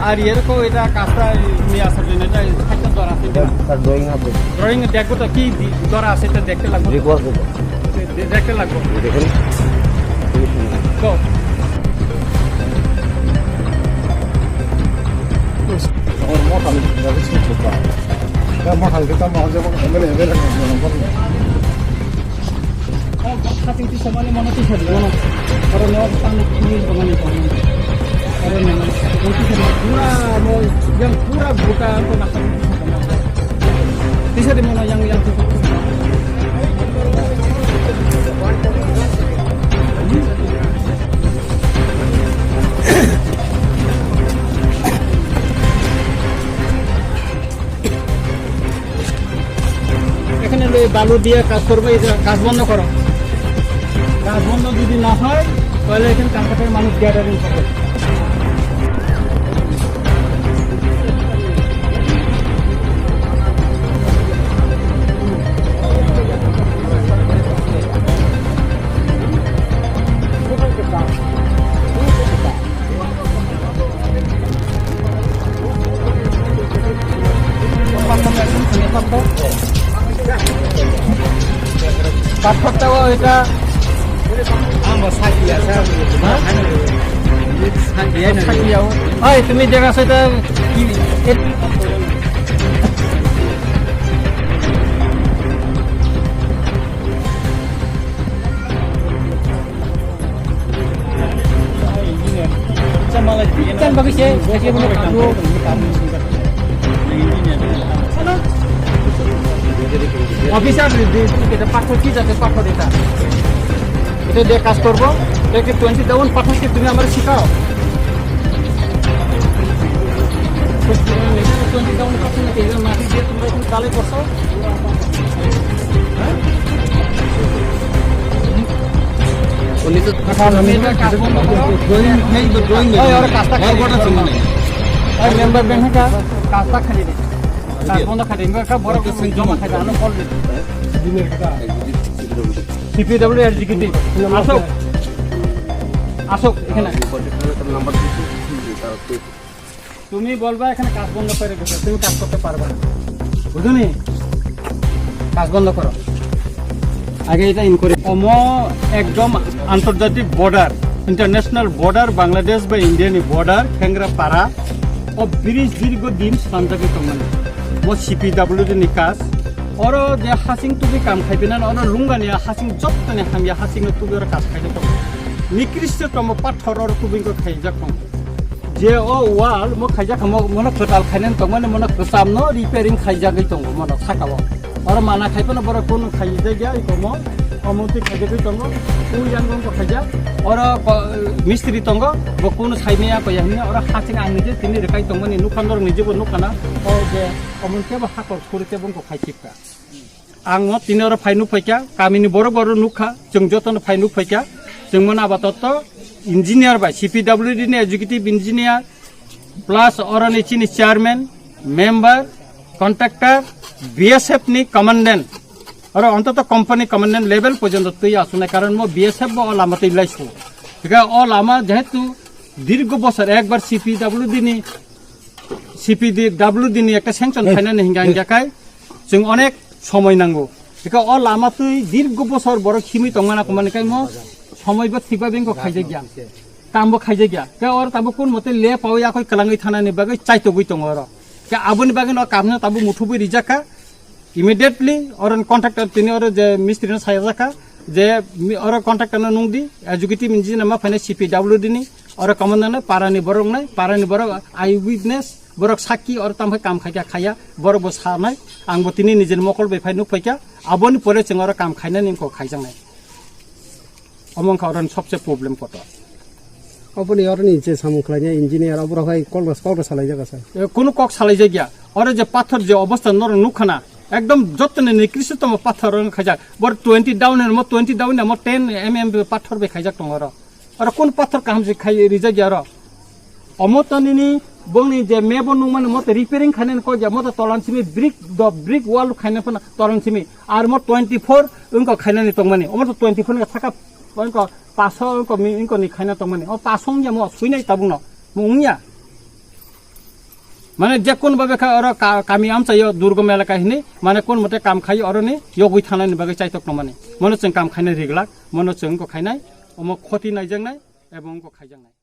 আর এরকম এটা কাজটা নিয়ে আসার জন্য এটা একটা দর আছে স্যার ড্রয়িং আছে ড্রয়িং দেখবো তো কি দর আছে এটা দেখতে লাগবে রিকোয়ার্ড আছে দেখতে লাগবে দেখেন তো আমার মোট আমি যাবে ছিল তা মোট হালকা তা মোট যেমন MLA MLA Tapi itu semuanya mana tuh saja, mana orang lewat tanah ini bagaimana itu? Orang memang itu pura mau yang pura bukan penasaran itu sebenarnya. Bisa di mana yang itu? এখানে বালু দিয়ে কাজ করবে, কাজ বন্ধ করো। কাজ বন্ধ যদি না হয় তাহলে এখানে কালকাটার মানুষ গ্যাদারিং করে পাথরটাও এটা তুমি দেখা সেটা অফিসার পাথর কি যাতে পাথর এটা এটা দিয়ে কাজ করবো একে 20,000 পাঠাচ্ছি তুমি আমার শিখাও 20,000 পাঠাচ্ছি নাকি মাটি দিয়ে তোমরা এখন কালে করছো মেম্বার ব্যাংক কাজটা খালি নেই কাজ বন্ধ খালি বড় জমা খাই আনো কল সিপিডব্লিউ এক্সিকিউটিভ আসুক আসুক এখানে তুমি বলবা এখানে কাজ বন্ধ করে গেছে তুমি কাজ করতে পারবে না বুঝুনি কাজ বন্ধ করো আগে এটা ইনকোয়ারি একদম আন্তর্জাতিক বর্ডার ইন্টারন্যাশনাল বর্ডার বাংলাদেশ বা ইন্ডিয়ানি বর্ডার খেংরাপাড়া ও ব্রিজ দীর্ঘদিন সান্তাকি মানে ও সিপিডব্লিউ নি কাজ Oro dia hasing tubi kam khaibinan ono lungani hasing jottani hamya hasing tubi ora kas khaide to nikriste tomo pathor or tubi ko khaijak tong je o wall mo khaijak mo mono total khainen to mane mono kusam no repairing khaijak tong mono sakawo ora mana khaipana bora kono khaijak ya ikomo omonti khaijak tong u yang ko khaijak ora mistri tong bo kono khaimea ko yahni ora hasing ang nije tini rekai tong mane nukandor nije bo nukana o je omonti ba hakor kurite bong ko khaijika आंगो तीन और फाइनु फैका कामिनी बड़ बड़ नुखा जों जतन फाइनु फैका जों मन आबादत engineer बा सीपीडब्ल्यूडी नि एजुकेटिव इंजिनियर प्लस अरनि चिनि चेयरमैन मेंबर कॉन्ट्रैक्टर बीएसएफ नि कमांडेंट और अंतत कंपनी कमांडेंट लेवल पर्यंत तै आसुना कारण मो बीएसएफ बो लामाते लाइसु बिका अ लामा जेहेतु दीर्घ बছর একবার सीपीडब्ल्यूडी नि একটা স্যাংশন ফাইনাল হিঙ্গাং জাকাय जों अनेक समय नांगौ बेखौ अ लामातै दीर्घ बছর बड़ खिमि तंगमाना कमानिखाय म समयबो थिगबा बेंको खाइजे गया तामबो खाइजे गया के और ताबो कोन मते ले पावया खय कलाङै थानानि बागै चाइतो गय दङ र के आबोनि बागै न कामनो ताबो मुठुबो रिजाका इमिडिएटली और कॉन्ट्रैक्टर तिनि और जे मिस्त्रीनो सायजाका जे और कॉन्ट्रैक्टर न नुंगदि एजुकेटिव इंजिनियर मा फाइने सीपीडब्ल्यूडी नि और कमान्डर पारानि बरक आई विटनेस बरक साखी और तामफाय काम खाया खाया बरक बो सानाय आंबो तिनि निजेर मकल बेफाय नुफैका आबोनि परे जों और काम खायना निमखौ खायजांनाय अमंखा और सबसे प्रॉब्लेम कत अपनी और नीचे सामखलाय इंजिनियर अबरा भाई कल सालाय जागा सर कोनो कक सालाय जागिया और जे पाथर जे अवस्था नर नुखाना एकदम जतने निकृष्टतम पाथर खायजा बर 20 डाउन म 20 डाउन म 10 mm पाथर बे खायजा दङ और कोन पाथर काम जे खाय रिजा गया र अमतनिनि बंगनि जे मेबो नुमान मते रिपेयरिंग खानेन को जे मते तलानसिमि ब्रिक वाल खाने फना तलानसिमि आर म 24 उनको खाइनानि तंगमानि अमत 24 नि थाका उनको पासो उनको नि खाइना तंगमानि अ पासों जे म सुइनाय ताबुनो मुंगिया মানে যে কোনভাবে ওরা কামি আম চাইयो दुर्गम एलाका हिनी माने कोन मते काम खायो अरनि योगै थानायनि बागै चाइतक न माने मनो जों काम खायनाय रिगलाक मनो जों को खायनाय अम खति नायजोंनाय एबं को खायजोंनाय